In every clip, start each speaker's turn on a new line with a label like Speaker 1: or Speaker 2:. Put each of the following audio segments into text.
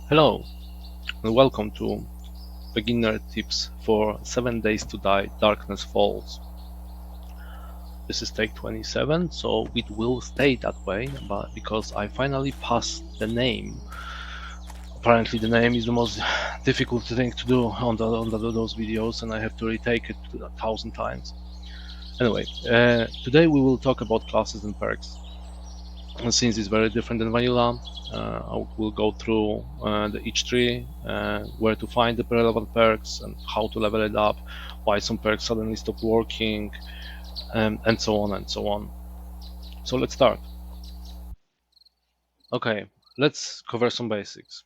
Speaker 1: Hello and welcome to Beginner Tips for 7 Days to Die Darkness Falls. This is take 27, so it will stay that way, but because I finally passed the name. Apparently the name is the most difficult thing to do on those videos, and I have to retake it 1,000 times. Anyway, today we will talk about classes and perks. And since it's very different than vanilla, I will go through each tree, where to find the relevant perks and how to level it up, why some perks suddenly stop working, and so on and so on. So let's start. Okay, let's cover some basics.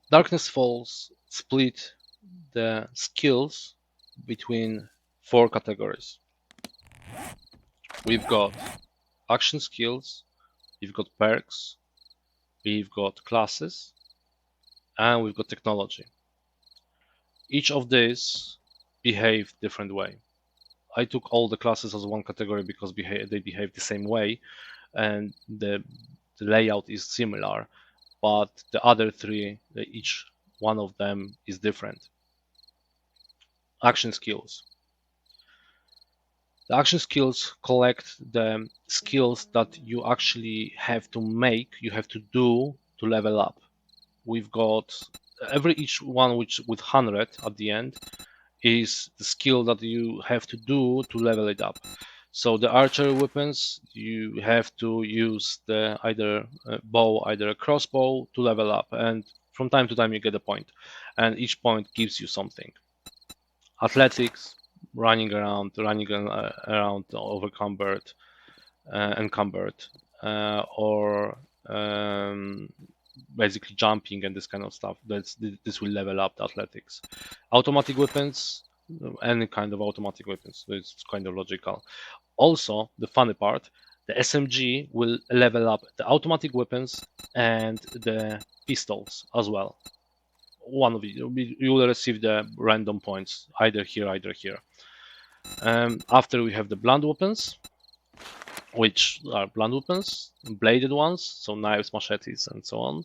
Speaker 1: Darkness Falls split the skills between 4 categories. We've got action skills, we've got perks, we've got classes, and we've got technology. Each of these behave different way. I took all the classes as one category because they behave the same way, and the layout is similar, but the other three, each one of them is different. Action skills. The action skills collect the skills that you actually have to make, you have to do to level up. We've got each one with 100 at the end is the skill that you have to do to level it up. So the archery weapons, you have to use either a bow, either a crossbow to level up, and from time to time you get a point, and each point gives you something. Athletics, running around overcumbered, encumbered, or basically jumping and this kind of stuff. This will level up the athletics. Automatic weapons, any kind of automatic weapons. It's kind of logical. Also, the funny part, the SMG will level up the automatic weapons and the pistols as well. One of you will receive the random points either here, either here. After we have the blunt weapons, which are blunt weapons, bladed ones, so knives, machetes, and so on.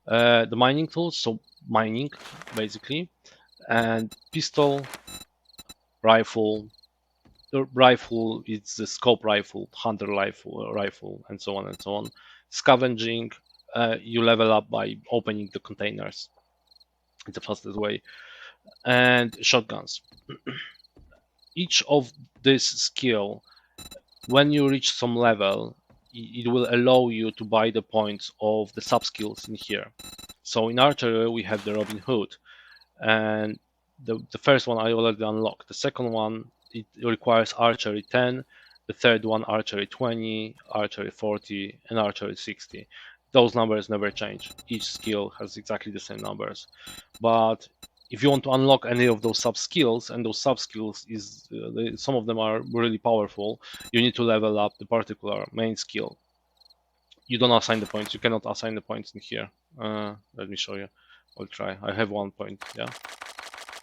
Speaker 1: The mining tools, so mining basically, and pistol, rifle. The rifle is the scope rifle, hunter rifle, and so on and so on. Scavenging, you level up by opening the containers. It's the fastest way. And shotguns. Each of this skill, when you reach some level, it will allow you to buy the points of the sub skills in here. So in archery we have the Robin Hood, and the first one I already unlocked. The second one, it requires archery 10, the third one archery 20, archery 40, and archery 60. Those numbers never change. Each skill has exactly the same numbers. But if you want to unlock any of those sub skills, and those sub skills is some of them are really powerful, you need to level up the particular main skill. You don't assign the points. You cannot assign the points in here. Let me show you. I'll try. I have 1 point. Yeah.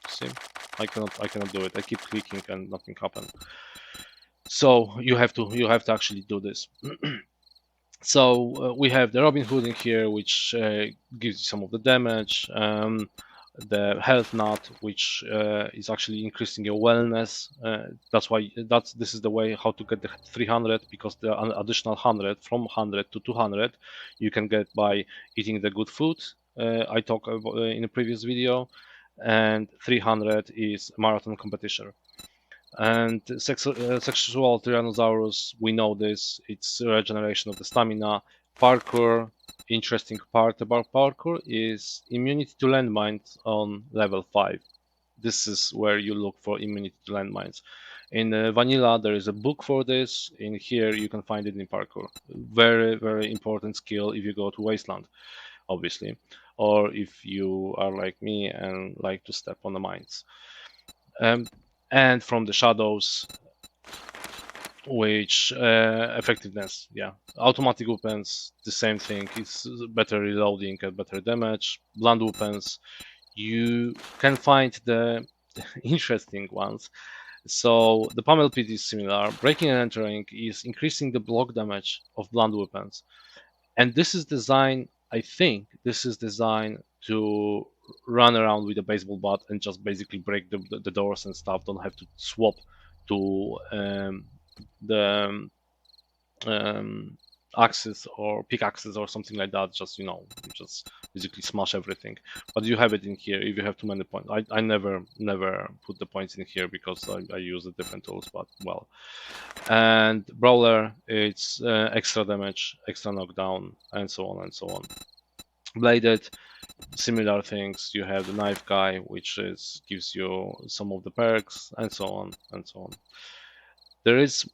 Speaker 1: See, I cannot do it. I keep clicking and nothing happens. So you have to actually do this. So we have the Robin Hood in here, which gives you some of the damage. The health nut, which is actually increasing your wellness. This is the way how to get the 300, because the additional 100 from 100 to 200 you can get by eating the good food. I talked about in a previous video, and 300 is marathon competition. And sexual Tyrannosaurus, we know this, it's regeneration of the stamina. Parkour, interesting part about parkour is immunity to landmines on level 5. This is where you look for immunity to landmines. In vanilla there is a book for this. In here you can find it in parkour. Very, very important skill if you go to wasteland, obviously, or if you are like me and like to step on the mines. And from the shadows, which effectiveness, yeah, automatic weapons, the same thing. It's better reloading and better damage. Blunt weapons, you can find the interesting ones. So the pummel pit is similar. Breaking and entering is increasing the block damage of blunt weapons, and this is designed I think this is designed to run around with a baseball bat and just basically break the doors and stuff. Don't have to swap to the axis or pickaxes or something like that. Just you just basically smash everything. But you have it in here if you have too many points. I never put the points in here because I use the different tools. But well, and Brawler, it's extra damage, extra knockdown, and so on and so on. Bladed, similar things. You have the knife guy, which gives you some of the perks, and so on and so on. There is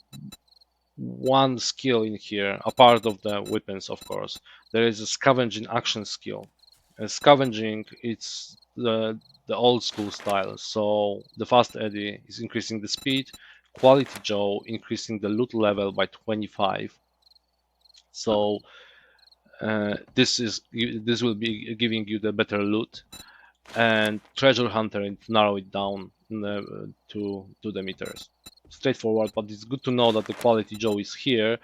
Speaker 1: one skill in here, a part of the weapons, of course. There is a scavenging action skill. Scavenging, it's the old school style. So the fast Eddie is increasing the speed, quality Joe increasing the loot level by 25. So this will be giving you the better loot, and treasure hunter and narrow it down to the meters. Straightforward, but it's good to know that the quality Joe is here,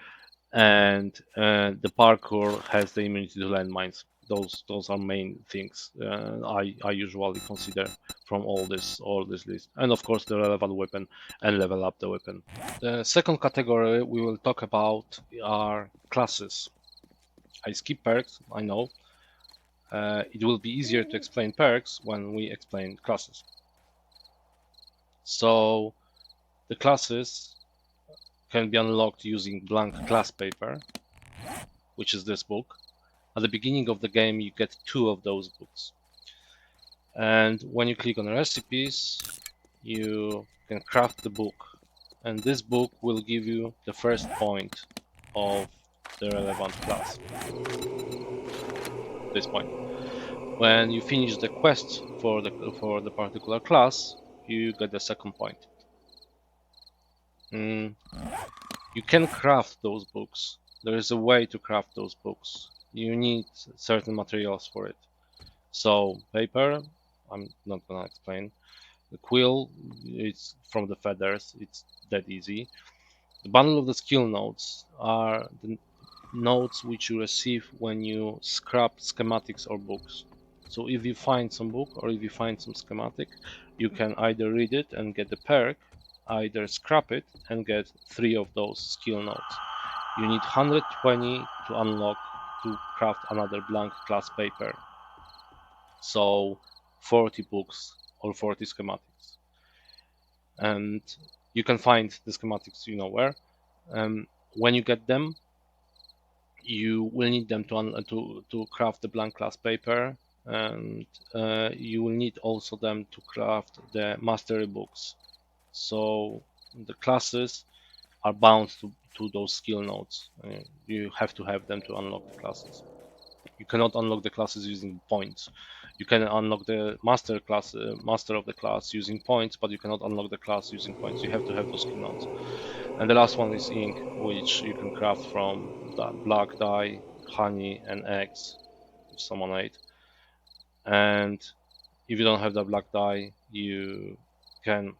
Speaker 1: and the parkour has the immunity to landmines. Those are main things I usually consider from all this list, and of course the relevant weapon and level up the weapon. The second category we will talk about are classes. I skip perks, I know. It will be easier to explain perks when we explain classes. So the classes can be unlocked using blank class paper, which is this book. At the beginning of the game you get 2 of those books. And when you click on recipes, you can craft the book. And this book will give you the first point of the relevant class. This point. When you finish the quest for the particular class, you get the second point. You can craft those books. There is a way to craft those books. You need certain materials for it. So paper, I'm not gonna explain. The quill, it's from the feathers. It's that easy. The bundle of the skill notes are the notes which you receive when you scrap schematics or books. So if you find some book or if you find some schematic, you can either read it and get the perk, either scrap it and get 3 of those skill notes. You need 120 to unlock to craft another blank class paper. So 40 books or 40 schematics. And you can find the schematics where. When you get them, you will need them to craft the blank class paper, and you will need also them to craft the mastery books. So the classes are bound to those skill notes. You have to have them to unlock the classes. You cannot unlock the classes using points. You can unlock the master of the class using points, but you cannot unlock the class using points. You have to have those skill notes. And the last one is ink, which you can craft from the black dye, honey, and eggs, which someone ate. And if you don't have the black dye, you can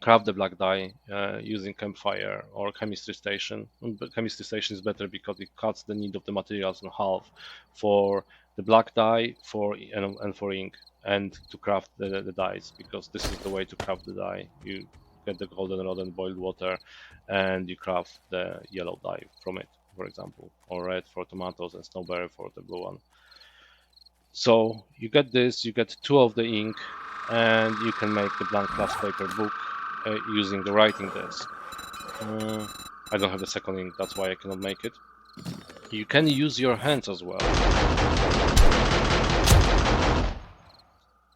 Speaker 1: craft the black dye using campfire or chemistry station. But chemistry station is better because it cuts the need of the materials in half for the black dye and for ink, and to craft the dyes, because this is the way to craft the dye. You get the golden rod and boiled water, and you craft the yellow dye from it, for example, or red for tomatoes and snowberry for the blue one. So you get this, you get 2 of the ink, and you can make the blank class paper book using the writing desk. I don't have the second ink, that's why I cannot make it. You can use your hands as well.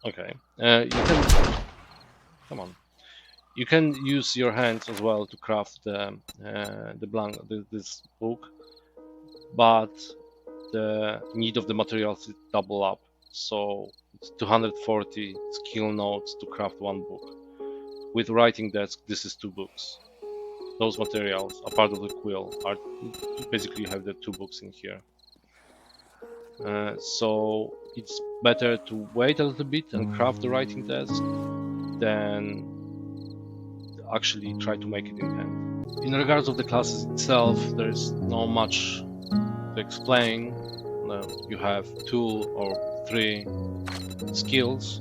Speaker 1: Okay, you can. Come on. You can use your hands as well to craft this book, but the need of the materials is double up. So it's 240 skill notes to craft 1 book. With writing desk, this is 2 books. Those materials are part of the quill. Basically, you have the 2 books in here. So it's better to wait a little bit and craft the writing desk than actually try to make it in hand. In regards of the classes itself, there's not much to explain. you have 2 or 3 skills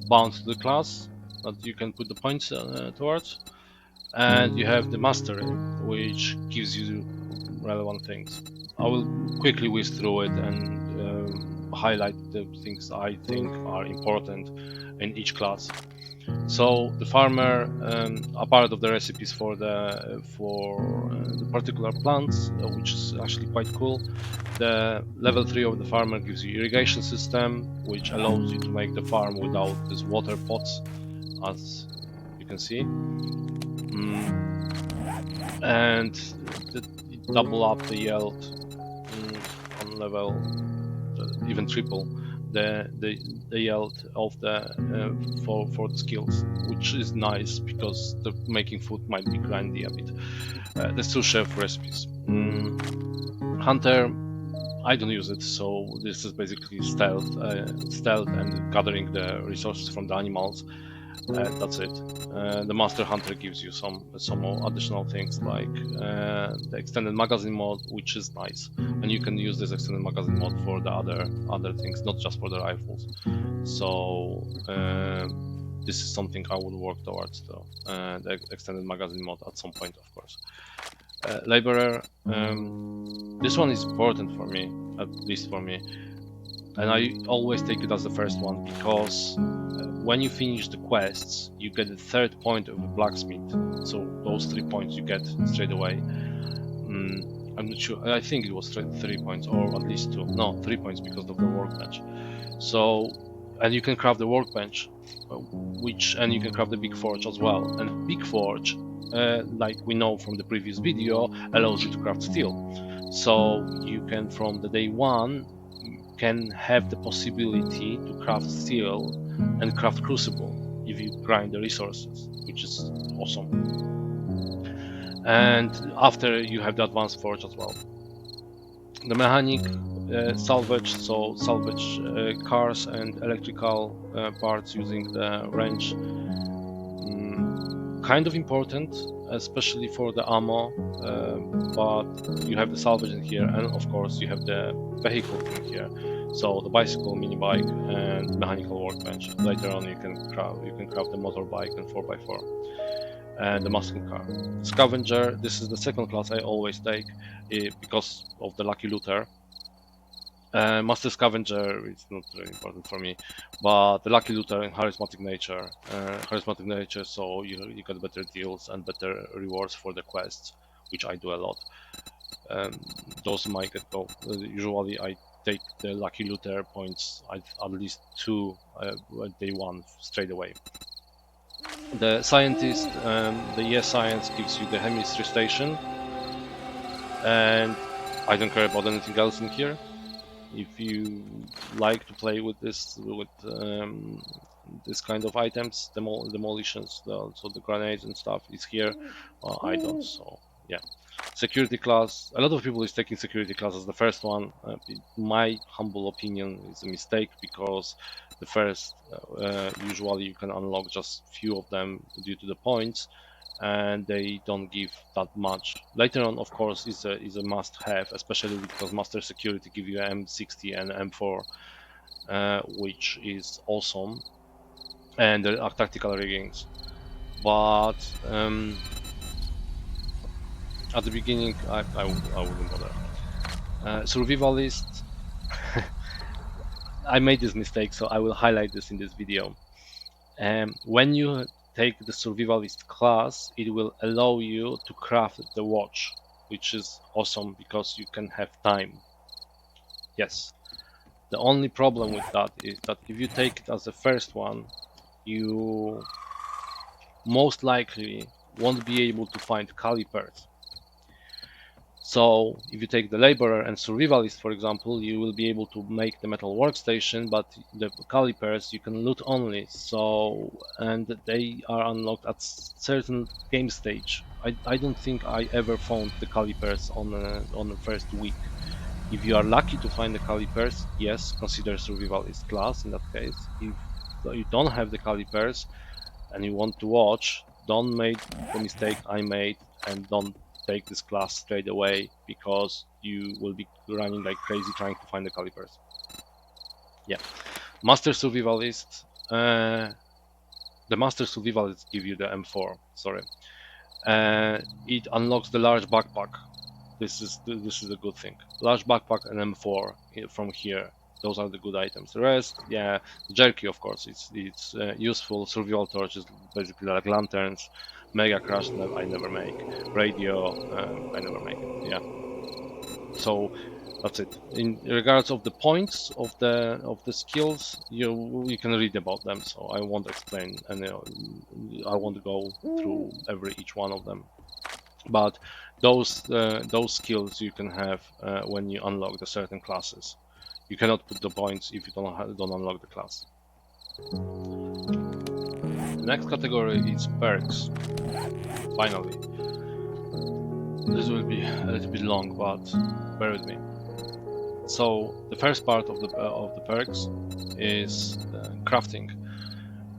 Speaker 1: bound to the class that you can put the points towards, and you have the mastery, which gives you relevant things. I will quickly whiz through it and highlight the things I think are important in each class. So the farmer, a part of the recipes for the particular plants, which is actually quite cool. The level 3 of the farmer gives you irrigation system, which allows you to make the farm without these water pots, as you can see. And double up the yield on level, even triple the yield of the for the skills, which is nice because the making food might be grindy a bit. The sous chef recipes. Hunter, I don't use it, so this is basically stealth and gathering the resources from the animals. That's it. The Master Hunter gives you some more additional things like the extended magazine mode, which is nice, and you can use this extended magazine mode for the other things, not just for the rifles. So this is something I would work towards, though, the extended magazine mode at some point, of course. Laborer, this one is important for me, at least for me, and I always take it as the first one because when you finish the quests, you get the 3rd point of the blacksmith. So those 3 points you get straight away. I'm not sure. I think it was 3 points, or at least 2. No, 3 points because of the workbench. So, and you can craft the workbench, and you can craft the big forge as well. And big forge, like we know from the previous video, allows you to craft steel. So you can, from the day 1, can have the possibility to craft steel and craft crucible if you grind the resources, which is awesome. And after you have the advanced forge as well. The mechanic, salvage, so salvage cars and electrical parts using the wrench. Kind of important, especially for the ammo, but you have the salvage in here, and of course you have the vehicle in here. So the bicycle, mini bike, and mechanical workbench. Later on, you can craft the motorbike and 4x4, and the muscle car. Scavenger. This is the second class I always take because of the lucky looter. Master Scavenger is not very important for me, but the lucky looter and charismatic nature. So you get better deals and better rewards for the quests, which I do a lot. Those might get go. Usually I take the lucky looter points at least 2 day 1 straight away. The scientist, the yes science gives you the chemistry station, and I don't care about anything else in here. If you like to play with this kind of items, demolitions, so the grenades and stuff is here. I don't, so yeah. Security class, a lot of people is taking security class as the first one. In my humble opinion, is a mistake because the first usually you can unlock just few of them due to the points, and they don't give that much. Later on, of course, is a must-have, especially because Master Security give you M60 and M4, which is awesome, and there are tactical riggings. But at the beginning, I wouldn't bother. Survivalist. I made this mistake, so I will highlight this in this video. When you take the survivalist class, it will allow you to craft the watch, which is awesome because you can have time. Yes. The only problem with that is that if you take it as the first one, you most likely won't be able to find calipers. So if you take the laborer and survivalist, for example, you will be able to make the metal workstation, but the calipers you can loot only. So, and they are unlocked at certain game stage. I don't think I ever found the calipers on the first week. If you are lucky to find the calipers, yes, consider survivalist class in that case. If you don't have the calipers and you want to watch, don't make the mistake I made and don't take this class straight away because you will be running like crazy trying to find the calipers. Yeah, Master Survivalist. The Master Survivalist give you the M4. Sorry, it unlocks the large backpack. This is a good thing. Large backpack and M4 from here. Those are the good items. The rest, yeah, jerky of course. It's useful. Survival torch is basically like lanterns. Mega crash I never make. Radio I never make it. Yeah. So that's it. In regards of the points of the skills, you can read about them. So I won't explain, and I won't go through each one of them. But those skills you can have when you unlock the certain classes. You cannot put the points if you don't unlock the class. The next category is perks. Finally, this will be a little bit long, but bear with me. So the first part of the perks is crafting.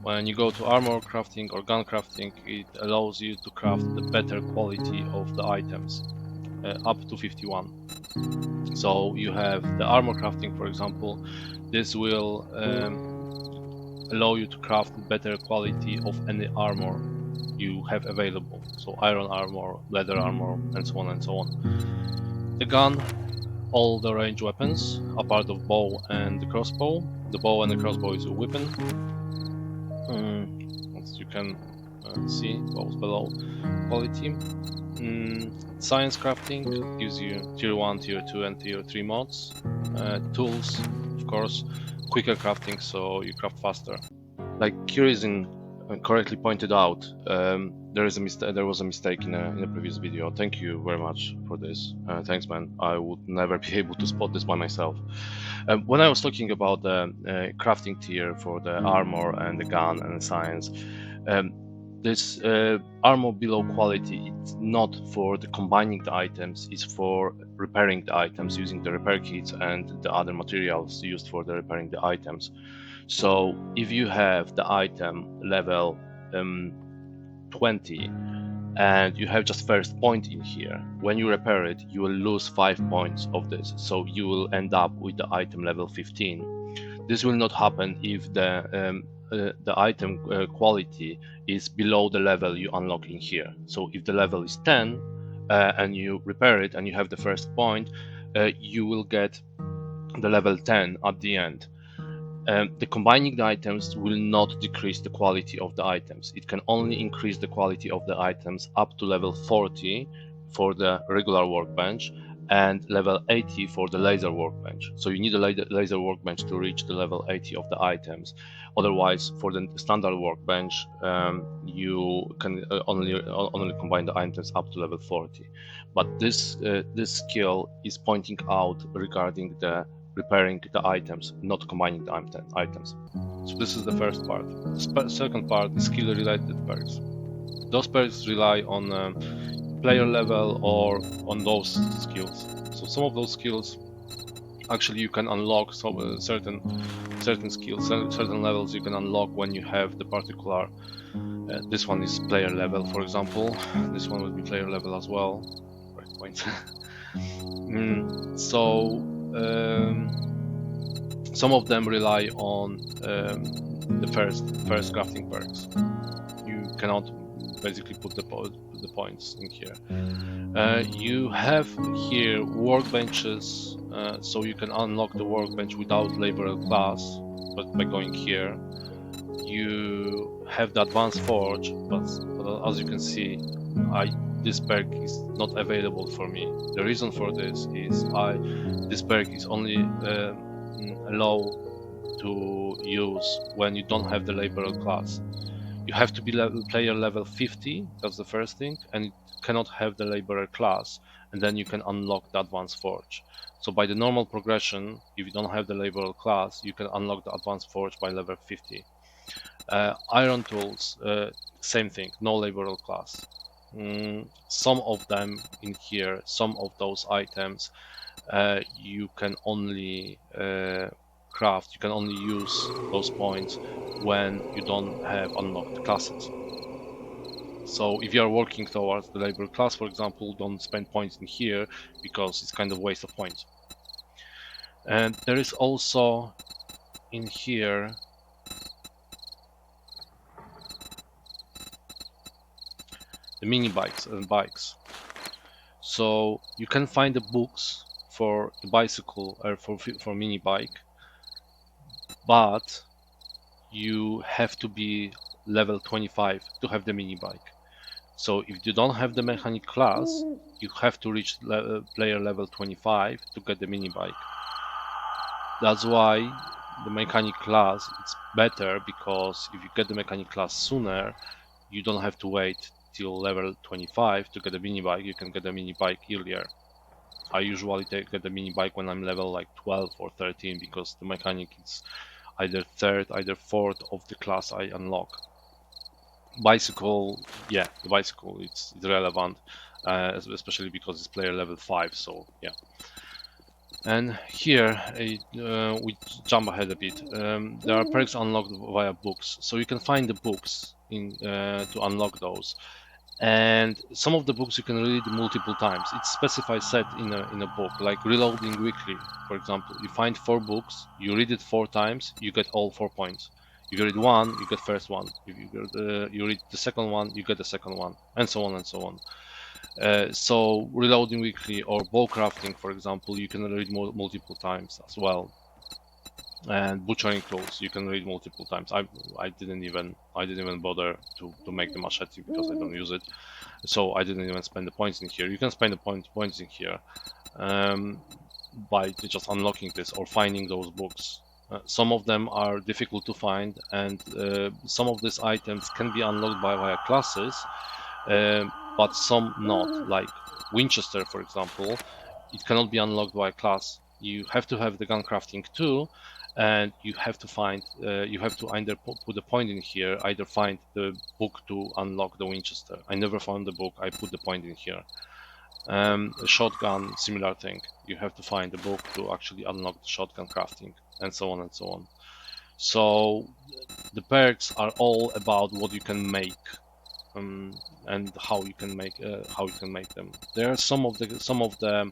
Speaker 1: When you go to armor crafting or gun crafting, it allows you to craft the better quality of the items, up to 51. So you have the armor crafting, for example. This will allow you to craft better quality of any armor you have available. So iron armor, leather armor, and so on and so on. The gun, all the range weapons, apart of bow and the crossbow. The bow and the crossbow is a weapon. As you can see, both below quality. Science crafting gives you tier 1, tier 2, and tier 3 mods. Tools, of course, quicker crafting, so you craft faster. Like Curizin correctly pointed out, there was a mistake in a previous video. Thank you very much for this. Thanks, man. I would never be able to spot this by myself. When I was talking about the crafting tier for the armor and the gun and the science, this armor below quality, it's not for the combining the items, it's for repairing the items using the repair kits and the other materials used for the repairing the items. So if you have the item level 20 and you have just first point in here, when you repair it, you will lose 5 points of this. So you will end up with the item level 15. This will not happen if the item quality is below the level you unlock in here. So if the level is 10 and you repair it and you have the first point, you will get the level 10 at the end. The combining the items will not decrease the quality of the items. It can only increase the quality of the items up to level 40 for the regular workbench and level 80 for the laser workbench. So you need a laser workbench to reach the level 80 of the items. Otherwise, for the standard workbench, you can only combine the items up to level 40. But this skill is pointing out regarding the repairing the items, not combining the items. So this is the first part. The second part is skill-related perks. Those perks rely on player level or on those skills. So some of those skills, actually, you can unlock some certain skills, certain levels you can unlock when you have the particular. This one is player level, for example. This one will be player level as well. Right point. So. Some of them rely on the first crafting perks. You cannot basically put the points in here. You have here workbenches, so you can unlock the workbench without labor class, but by going here. You have the advanced forge, but as you can see, this perk is not available for me. The reason for this is this perk is only allowed to use when you don't have the laborer class. You have to be player level 50, that's the first thing, and it cannot have the laborer class, and then you can unlock the advanced forge. So by the normal progression, if you don't have the laborer class, you can unlock the advanced forge by level 50. Iron tools, same thing, no laborer class. Some of them in here, some of those items, you can only craft, you can only use those points when you don't have unlocked classes. So if you are working towards the labor class, for example, don't spend points in here because it's kind of waste of points. And there is also in here the mini bikes and bikes. So you can find the books for the bicycle or for mini bike, but you have to be level 25 to have the mini bike. So if you don't have the mechanic class, you have to reach player level 25 to get the mini bike. That's why the mechanic class is better, because if you get the mechanic class sooner, you don't have to wait till level 25 to get a mini bike. You can get a mini bike earlier. I usually get the mini bike when I'm level like 12 or 13, because the mechanic is either third, either fourth of the class I unlock. Bicycle, yeah, the bicycle it's relevant, especially because it's player level 5. So yeah. And here we jump ahead a bit. There are perks unlocked via books, so you can find the books to unlock those. And some of the books you can read multiple times. It's specified set in a book, like reloading weekly, for example. You find 4 books, you read it 4 times, you get all 4 points. If you read one, you get first one. If you read the second one, you get the second one, and so on and so on. So reloading weekly or bow crafting, for example, you can read multiple times as well. And butchering tools you can read multiple times. I didn't even bother to make the machete because I don't use it, so I didn't even spend the points in here. You can spend the points in here by just unlocking this or finding those books. Some of them are difficult to find, and some of these items can be unlocked via classes, but some not. Like Winchester, for example, it cannot be unlocked by a class. You have to have the gun crafting too, and you have to find. You have to either put a point in here, either find the book to unlock the Winchester. I never found the book. I put the point in here. A shotgun, similar thing. You have to find the book to actually unlock the shotgun crafting, and so on and so on. So the perks are all about what you can make, and how you can make them. There are some of the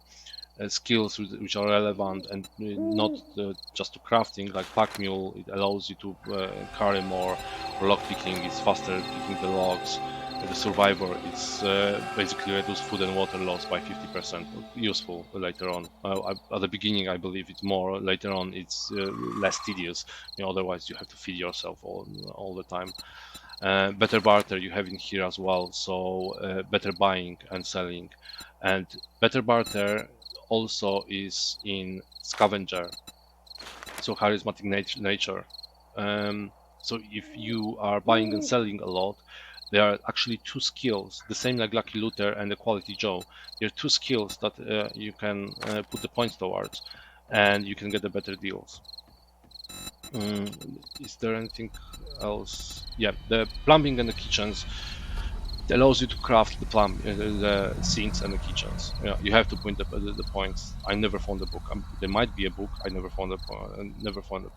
Speaker 1: skills which are relevant and not just to crafting, like pack mule. It allows you to carry more. Lock picking is faster picking the logs. The survivor, it's basically reduce food and water loss by 50%. Useful later on. At the beginning, I believe it's more. Later on, it's less tedious. Otherwise, you have to feed yourself all the time. Better barter you have in here as well, so better buying and selling. And better barter also is in scavenger, so charismatic nature. So if you are buying and selling a lot, there are actually 2 skills, the same like Lucky Looter and the Quality Joe. There are 2 skills that you can put the points towards, and you can get the better deals. Is there anything else? Yeah, the plumbing and the kitchens. It allows you to craft the sinks and the kitchens. Yeah, you have to point the points. I never found a book. There might be a book. I never found a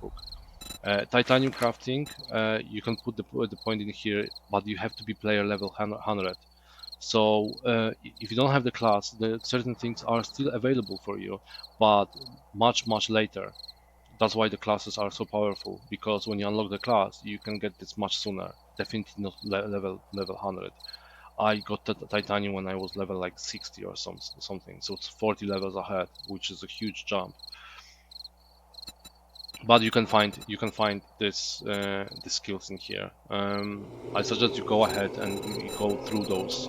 Speaker 1: book. Titanium crafting. You can put the point in here, but you have to be player level 100. So if you don't have the class, the certain things are still available for you, but much later. That's why the classes are so powerful, because when you unlock the class, you can get this much sooner. Definitely not level 100. I got the titanium when I was level like 60 or something, so it's 40 levels ahead, which is a huge jump. But you can find this the skills in here. I suggest you go ahead and you go through those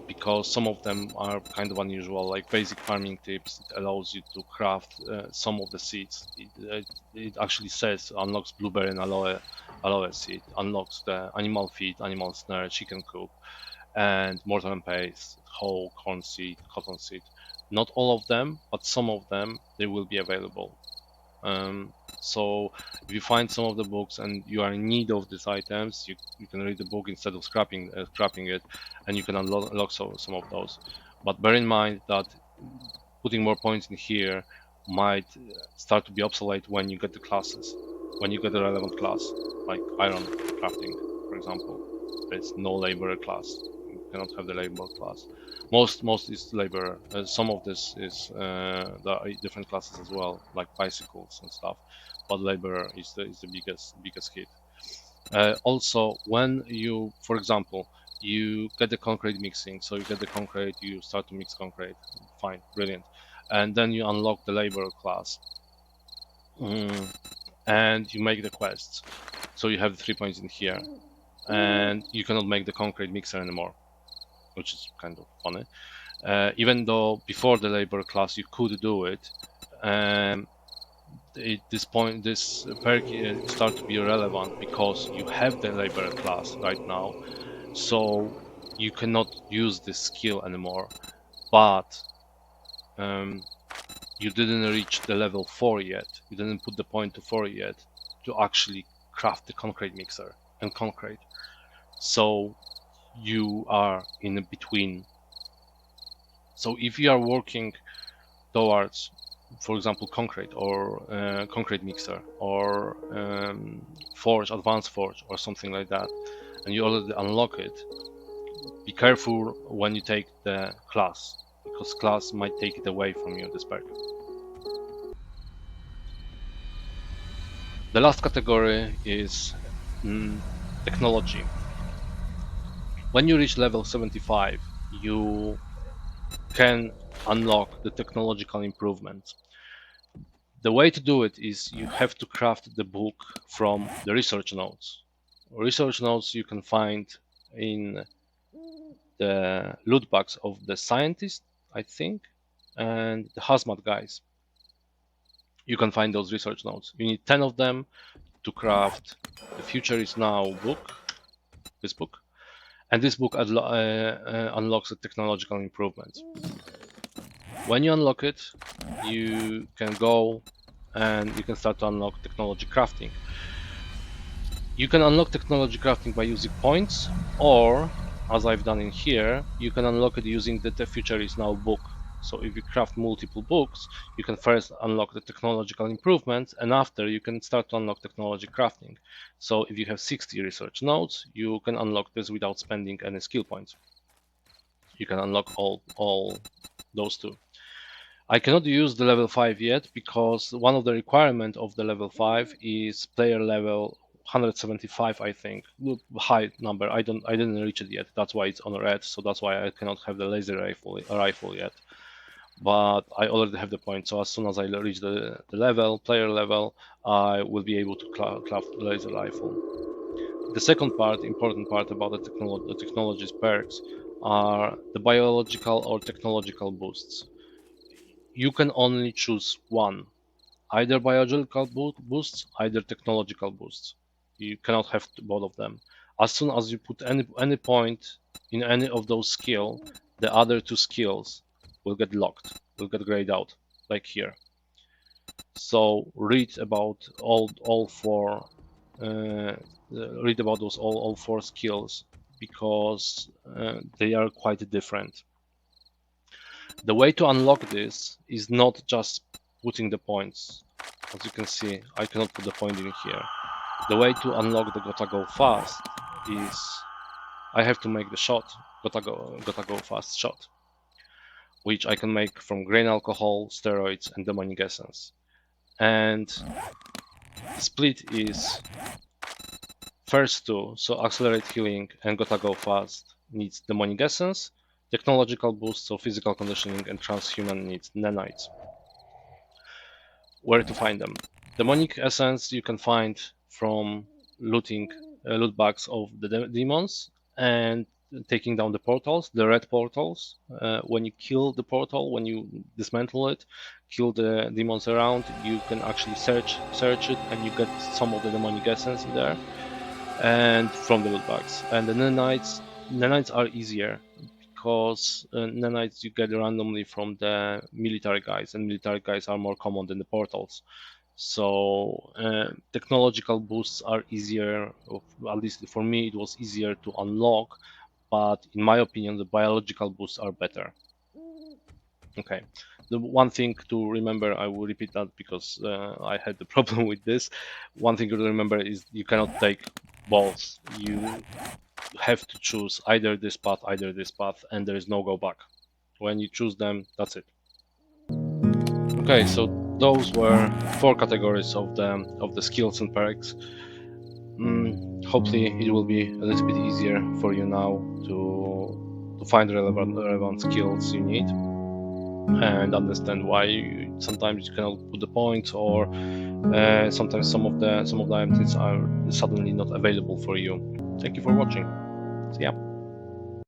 Speaker 1: because some of them are kind of unusual, like basic farming tips. It allows you to craft some of the seeds. It actually says unlocks blueberry and aloe seed, unlocks the animal feed, animal snare, chicken coop, and mortar and paste, whole corn seed, cotton seed. Not all of them, but some of them, they will be available. So if you find some of the books and you are in need of these items, you can read the book instead of scrapping it, and you can unlock some of those. But bear in mind that putting more points in here might start to be obsolete when you get the classes, when you get the relevant class, like iron crafting. example. There's no laborer class. You cannot have the laborer class. Most is laborer. Some of this is there are different classes as well, like bicycles and stuff. But laborer is the biggest hit. Also, when you, for example, you get the concrete mixing, so you get the concrete, you start to mix concrete, fine, brilliant, and then you unlock the laborer class, and you make the quests. So you have 3 points in here, and you cannot make the concrete mixer anymore, which is kind of funny. Even though before the labor class you could do it, this perk start to be irrelevant because you have the labor class right now, so you cannot use this skill anymore. But you didn't reach the level 4 yet. You didn't put the point to 4 yet to actually craft the concrete mixer and concrete. So you are in between. So if you are working towards, for example, concrete or concrete mixer or forge, advanced forge or something like that, and you already unlock it, be careful when you take the class, because class might take it away from you, this perk. The last category is technology. When you reach level 75, you can unlock the technological improvements. The way to do it is you have to craft the book from the research notes. Research notes you can find in the loot box of the scientist, I think, and the hazmat guys. You can find those research notes. You need 10 of them to craft the Future is Now book, this book, and this book unlocks the technological improvements. When you unlock it, you can go and you can start to unlock technology crafting. You can unlock technology crafting by using points, or, as I've done in here, you can unlock it using the Future is Now book. So if you craft multiple books, you can first unlock the technological improvements, and after you can start to unlock technology crafting. So if you have 60 research nodes, you can unlock this without spending any skill points. You can unlock all those two. I cannot use the level 5 yet because one of the requirements of the level 5 is player level 175, I think. High number. I didn't reach it yet. That's why it's on red. So that's why I cannot have the laser rifle yet. But I already have the point. So as soon as I reach the player level, I will be able to craft the laser rifle. The second important part about the technology's perks are the biological or technological boosts. You can only choose one, either biological boosts, either technological boosts. You cannot have both of them. As soon as you put any point in any of those skills, the other two skills will get locked, will get grayed out, like here. So read about all four. Read about those all four skills because they are quite different. The way to unlock this is not just putting the points. As you can see, I cannot put the point in here. The way to unlock the gotta go fast is I have to make the shot, gotta go fast shot, which I can make from grain alcohol, steroids, and demonic essence. And the split is first two, so accelerate healing and gotta go fast needs demonic essence, technological boost, so physical conditioning, and transhuman needs nanites. Where to find them? Demonic essence you can find from looting loot bags of the demons and taking down the portals, the red portals. When you kill the portal, when you dismantle it, kill the demons around, you can actually search it, and you get some of the demonic essence in there, and from the loot bags. And the nanites are easier because nanites you get randomly from the military guys, and military guys are more common than the portals. So technological boosts are easier, at least for me it was easier to unlock, but in my opinion the biological boosts are better. Okay, the one thing to remember, I will repeat that because I had the problem with this. One thing to remember is you cannot take both. You have to choose either this path, and there is no go back. When you choose them, that's it. Okay, so those were 4 categories of the skills and perks. Hopefully, it will be a little bit easier for you now to find relevant skills you need and understand why sometimes you cannot put the points, or sometimes some of the items are suddenly not available for you. Thank you for watching. See ya.